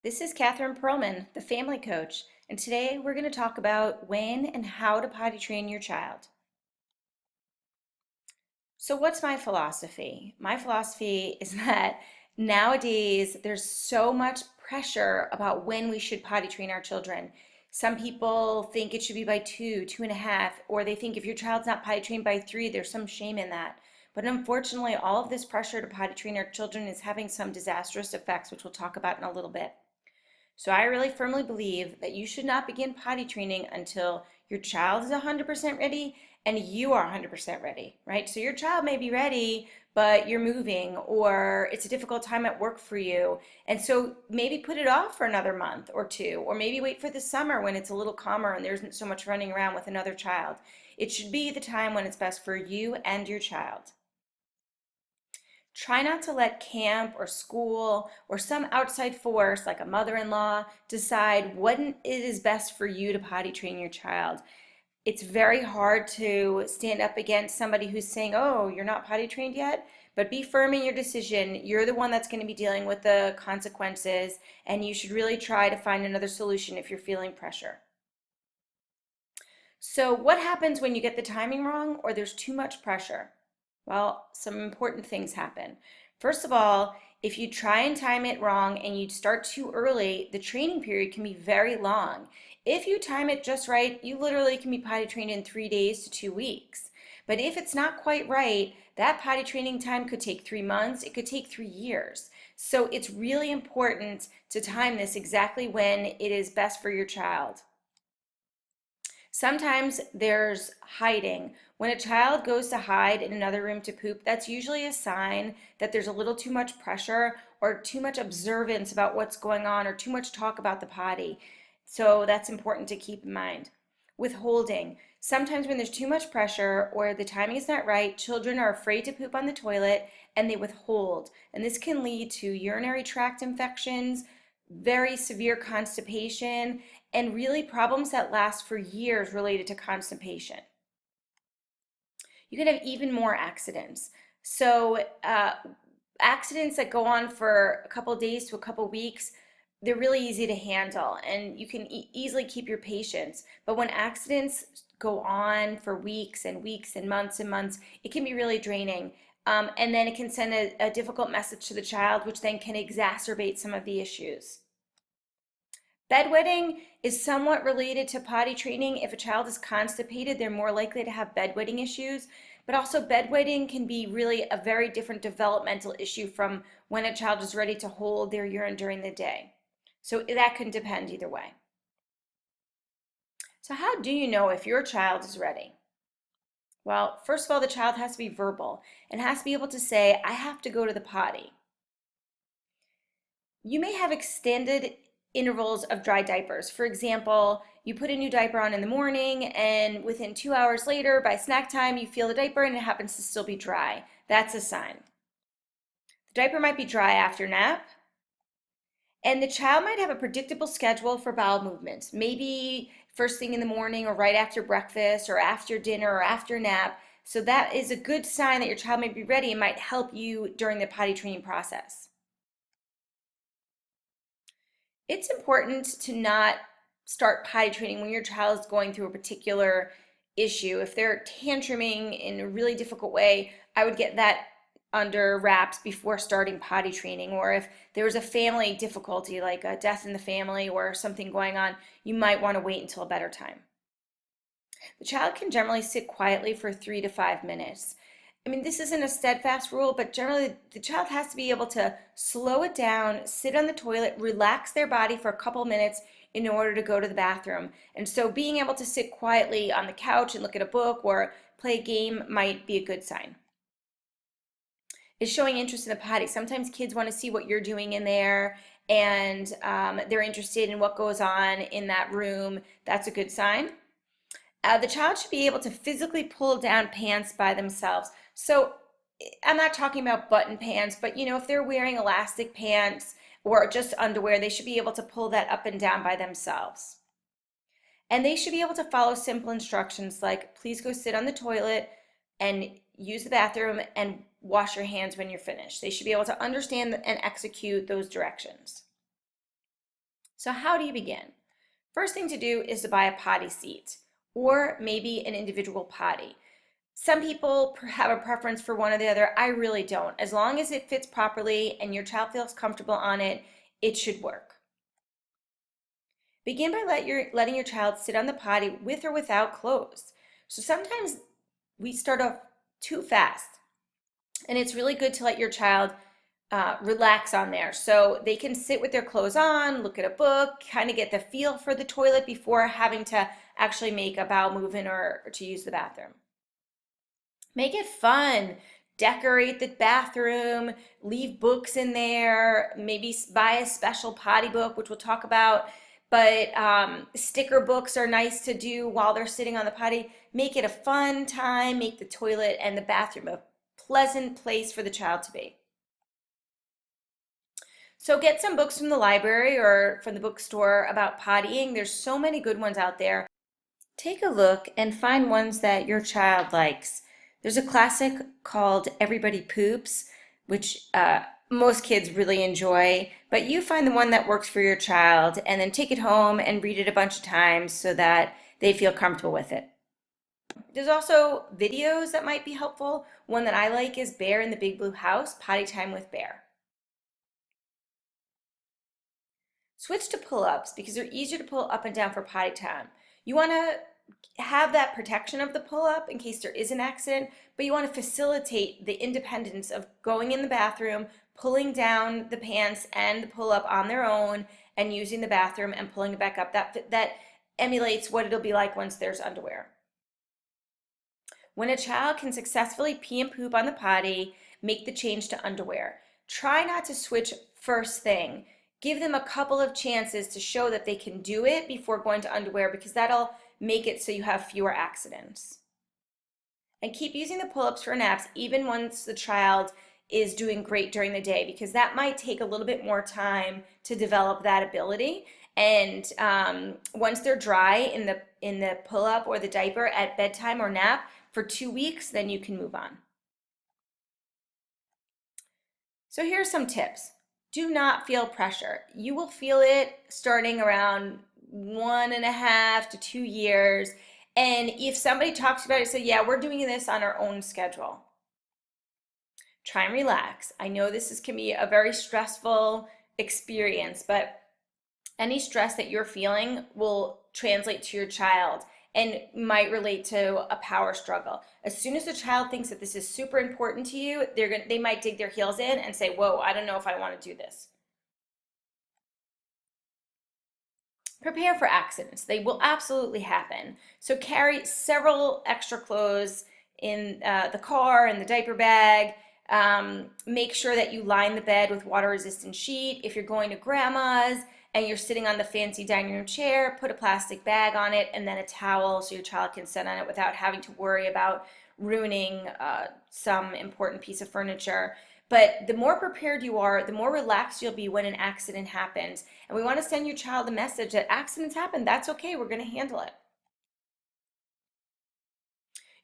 This is Catherine Perlman, the family coach, and today we're going to talk about when and how to potty train your child. So, what's my philosophy? My philosophy is that nowadays there's so much pressure about when we should potty train our children. Some people think it should be by 2, 2.5, or they think if your child's not potty trained by 3, there's some shame in that. But unfortunately, all of this pressure to potty train our children is having some disastrous effects, which we'll talk about in a little bit. So I really firmly believe that you should not begin potty training until your child is 100% ready and you are 100% ready, right? So your child may be ready, but you're moving or it's a difficult time at work for you. And so maybe put it off for another month or two, or maybe wait for the summer when it's a little calmer and there isn't so much running around with another child. It should be the time when it's best for you and your child. Try not to let camp or school or some outside force like a mother-in-law decide when it is best for you to potty train your child. It's very hard to stand up against somebody who's saying, oh, you're not potty trained yet, but be firm in your decision. You're the one that's going to be dealing with the consequences, and you should really try to find another solution if you're feeling pressure. So what happens when you get the timing wrong or there's too much pressure? Well, some important things happen. First of all, if you try and time it wrong and you start too early, the training period can be very long. If you time it just right, you literally can be potty trained in 3 days to 2 weeks. But if it's not quite right, that potty training time could take 3 months, it could take 3 years. So it's really important to time this exactly when it is best for your child. Sometimes there's hiding. When a child goes to hide in another room to poop, that's usually a sign that there's a little too much pressure or too much observance about what's going on or too much talk about the potty. So that's important to keep in mind. Withholding. Sometimes when there's too much pressure or the timing is not right, children are afraid to poop on the toilet and they withhold. And this can lead to urinary tract infections, very severe constipation, and really problems that last for years related to constipation. You can have even more accidents. So accidents that go on for a couple days to a couple weeks, they're really easy to handle and you can easily keep your patience. But when accidents go on for weeks and weeks and months, it can be really draining. And then it can send a difficult message to the child, which then can exacerbate some of the issues. Bedwetting is somewhat related to potty training. If a child is constipated, they're more likely to have bedwetting issues. But also bedwetting can be really a very different developmental issue from when a child is ready to hold their urine during the day. So that can depend either way. So how do you know if your child is ready? Well, first of all, the child has to be verbal and has to be able to say, I have to go to the potty. You may have extended intervals of dry diapers. For example, you put a new diaper on in the morning and within 2 hours later, by snack time, you feel the diaper and it happens to still be dry. That's a sign. The diaper might be dry after nap, and the child might have a predictable schedule for bowel movements. Maybe first thing in the morning or right after breakfast or after dinner or after nap. So that is a good sign that your child may be ready and might help you during the potty training process. It's important to not start potty training when your child is going through a particular issue. If they're tantruming in a really difficult way, I would get that under wraps before starting potty training. Or if there was a family difficulty, like a death in the family or something going on, you might want to wait until a better time. The child can generally sit quietly for 3 to 5 minutes. I mean, this isn't a steadfast rule, but generally the child has to be able to slow it down, sit on the toilet, relax their body for a couple minutes in order to go to the bathroom. And so being able to sit quietly on the couch and look at a book or play a game might be a good sign. Is showing interest in the potty. Sometimes kids want to see what you're doing in there and they're interested in what goes on in that room. That's a good sign. The child should be able to physically pull down pants by themselves. So I'm not talking about button pants, but if they're wearing elastic pants or just underwear, they should be able to pull that up and down by themselves. And they should be able to follow simple instructions like, please go sit on the toilet and use the bathroom and wash your hands when you're finished. They should be able to understand and execute those directions. So how do you begin? First thing to do is to buy a potty seat or maybe an individual potty. Some people have a preference for one or the other. I really don't. As long as it fits properly and your child feels comfortable on it, it should work. Begin by letting your child sit on the potty with or without clothes. So sometimes we start off too fast, and it's really good to let your child relax on there. So they can sit with their clothes on, look at a book, kind of get the feel for the toilet before having to actually make a bowel movement or to use the bathroom. Make it fun. Decorate the bathroom, leave books in there, maybe buy a special potty book, which we'll talk about. But sticker books are nice to do while they're sitting on the potty. Make it a fun time. Make the toilet and the bathroom a pleasant place for the child to be. So get some books from the library or from the bookstore about pottying. There's so many good ones out there. Take a look and find ones that your child likes. There's a classic called Everybody Poops, which most kids really enjoy, but you find the one that works for your child and then take it home and read it a bunch of times so that they feel comfortable with it. There's also videos that might be helpful. One that I like is Bear in the Big Blue House, Potty Time with Bear. Switch to pull-ups because they're easier to pull up and down for potty time. You want to have that protection of the pull-up in case there is an accident, but you want to facilitate the independence of going in the bathroom, pulling down the pants and the pull-up on their own, and using the bathroom and pulling it back up. That emulates what it'll be like once there's underwear. When a child can successfully pee and poop on the potty, make the change to underwear. Try not to switch first thing. Give them a couple of chances to show that they can do it before going to underwear because that'll make it so you have fewer accidents. And keep using the pull-ups for naps even once the child is doing great during the day because that might take a little bit more time to develop that ability. And once they're dry in the pull-up or the diaper at bedtime or nap for 2 weeks, then you can move on. So here's some tips. Do not feel pressure. You will feel it starting around 1.5 to 2 years. And if somebody talks about it, say, yeah, we're doing this on our own schedule. Try and relax. I know this can be a very stressful experience, but any stress that you're feeling will translate to your child and might relate to a power struggle. As soon as the child thinks that this is super important to you, they might dig their heels in and say, whoa, I don't know if I want to do this. Prepare for accidents. They will absolutely happen. So carry several extra clothes in the car and the diaper bag. Make sure that you line the bed with water-resistant sheet. If you're going to grandma's and you're sitting on the fancy dining room chair, put a plastic bag on it and then a towel so your child can sit on it without having to worry about ruining some important piece of furniture. But the more prepared you are, the more relaxed you'll be when an accident happens. And we want to send your child a message that accidents happen. That's okay. We're going to handle it.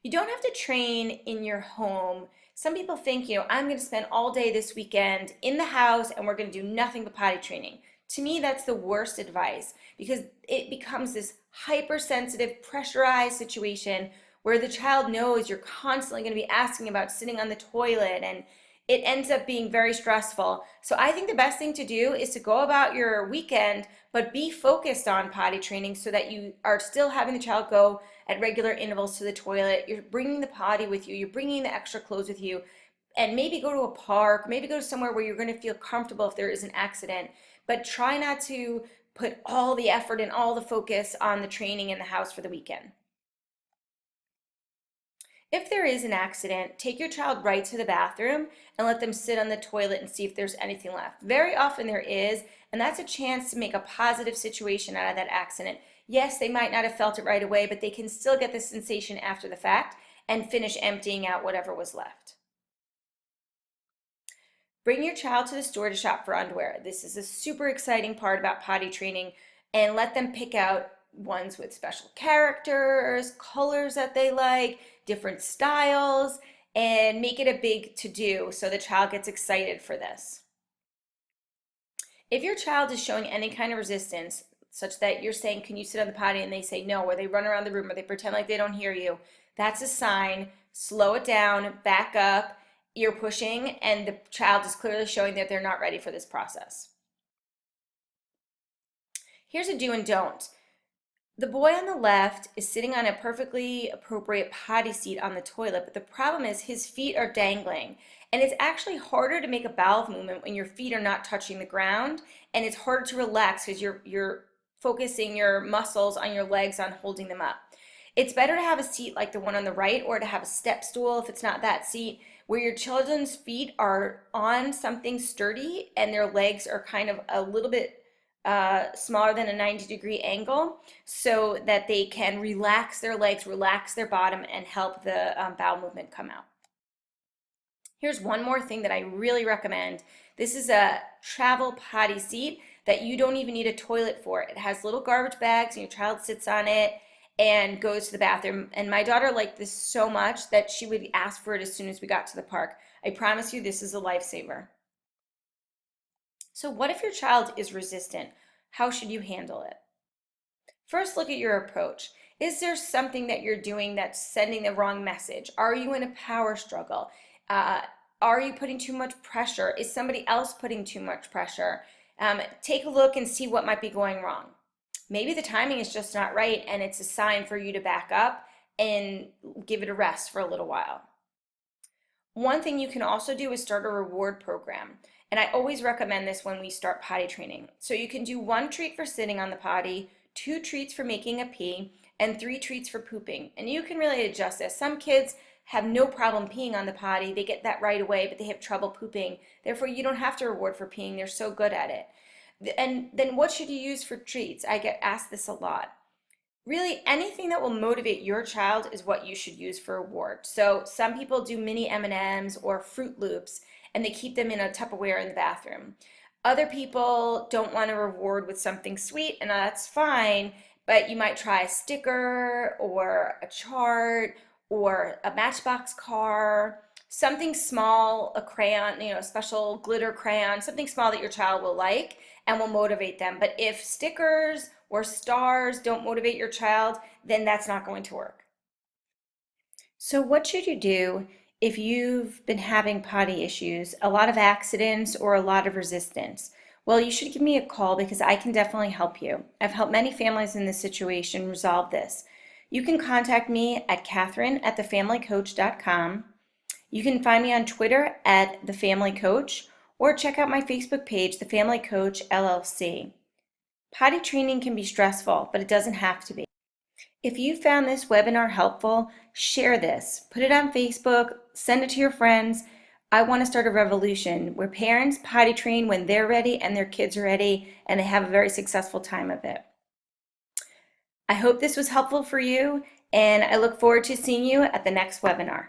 You don't have to train in your home. Some people think, I'm going to spend all day this weekend in the house and we're going to do nothing but potty training. To me, that's the worst advice because it becomes this hypersensitive, pressurized situation where the child knows you're constantly going to be asking about sitting on the toilet and it ends up being very stressful. So I think the best thing to do is to go about your weekend, but be focused on potty training so that you are still having the child go at regular intervals to the toilet. You're bringing the potty with you. You're bringing the extra clothes with you. And maybe go to a park, maybe go to somewhere where you're going to feel comfortable if there is an accident. But try not to put all the effort and all the focus on the training in the house for the weekend. If there is an accident, take your child right to the bathroom and let them sit on the toilet and see if there's anything left. Very often there is, and that's a chance to make a positive situation out of that accident. Yes, they might not have felt it right away, but they can still get the sensation after the fact and finish emptying out whatever was left. Bring your child to the store to shop for underwear. This is a super exciting part about potty training, and let them pick out ones with special characters, colors that they like, different styles, and make it a big to-do so the child gets excited for this. If your child is showing any kind of resistance, such that you're saying, can you sit on the potty? And they say no, or they run around the room, or they pretend like they don't hear you, that's a sign. Slow it down, back up, ear pushing, and the child is clearly showing that they're not ready for this process. Here's a do and don't. The boy on the left is sitting on a perfectly appropriate potty seat on the toilet, but the problem is his feet are dangling. And it's actually harder to make a bowel movement when your feet are not touching the ground, and it's harder to relax because you're focusing your muscles on your legs on holding them up. It's better to have a seat like the one on the right, or to have a step stool if it's not that seat, where your children's feet are on something sturdy and their legs are kind of a little bit smaller than a 90-degree angle, so that they can relax their legs, relax their bottom, and help the bowel movement come out. Here's one more thing that I really recommend. This is a travel potty seat that you don't even need a toilet for. It has little garbage bags and your child sits on it and goes to the bathroom. And my daughter liked this so much that she would ask for it as soon as we got to the park. I promise you, this is a lifesaver. So what if your child is resistant? How should you handle it? First, look at your approach. Is there something that you're doing that's sending the wrong message? Are you in a power struggle? Are you putting too much pressure? Is somebody else putting too much pressure? Take a look and see what might be going wrong. Maybe the timing is just not right, and it's a sign for you to back up and give it a rest for a little while. One thing you can also do is start a reward program. And I always recommend this when we start potty training. So you can do 1 treat for sitting on the potty, 2 treats for making a pee, and 3 treats for pooping. And you can really adjust this. Some kids have no problem peeing on the potty. They get that right away, but they have trouble pooping. Therefore, you don't have to reward for peeing. They're so good at it. And then what should you use for treats? I get asked this a lot. Really, anything that will motivate your child is what you should use for reward. So some people do mini M&Ms or Fruit Loops, and they keep them in a Tupperware in the bathroom. Other people don't want to reward with something sweet, and that's fine, but you might try a sticker or a chart or a Matchbox car, something small, a crayon, a special glitter crayon, something small that your child will like and will motivate them. But if stickers or stars don't motivate your child, then that's not going to work. So what should you do if you've been having potty issues, a lot of accidents, or a lot of resistance? Well, you should give me a call because I can definitely help you. I've helped many families in this situation resolve this. You can contact me at Catherine@thefamilycoach.com. You can find me on Twitter at The Family Coach, or check out my Facebook page, The Family Coach LLC. Potty training can be stressful, but it doesn't have to be. If you found this webinar helpful, share this. Put it on Facebook, send it to your friends. I want to start a revolution where parents potty train when they're ready and their kids are ready, and they have a very successful time of it. I hope this was helpful for you, and I look forward to seeing you at the next webinar.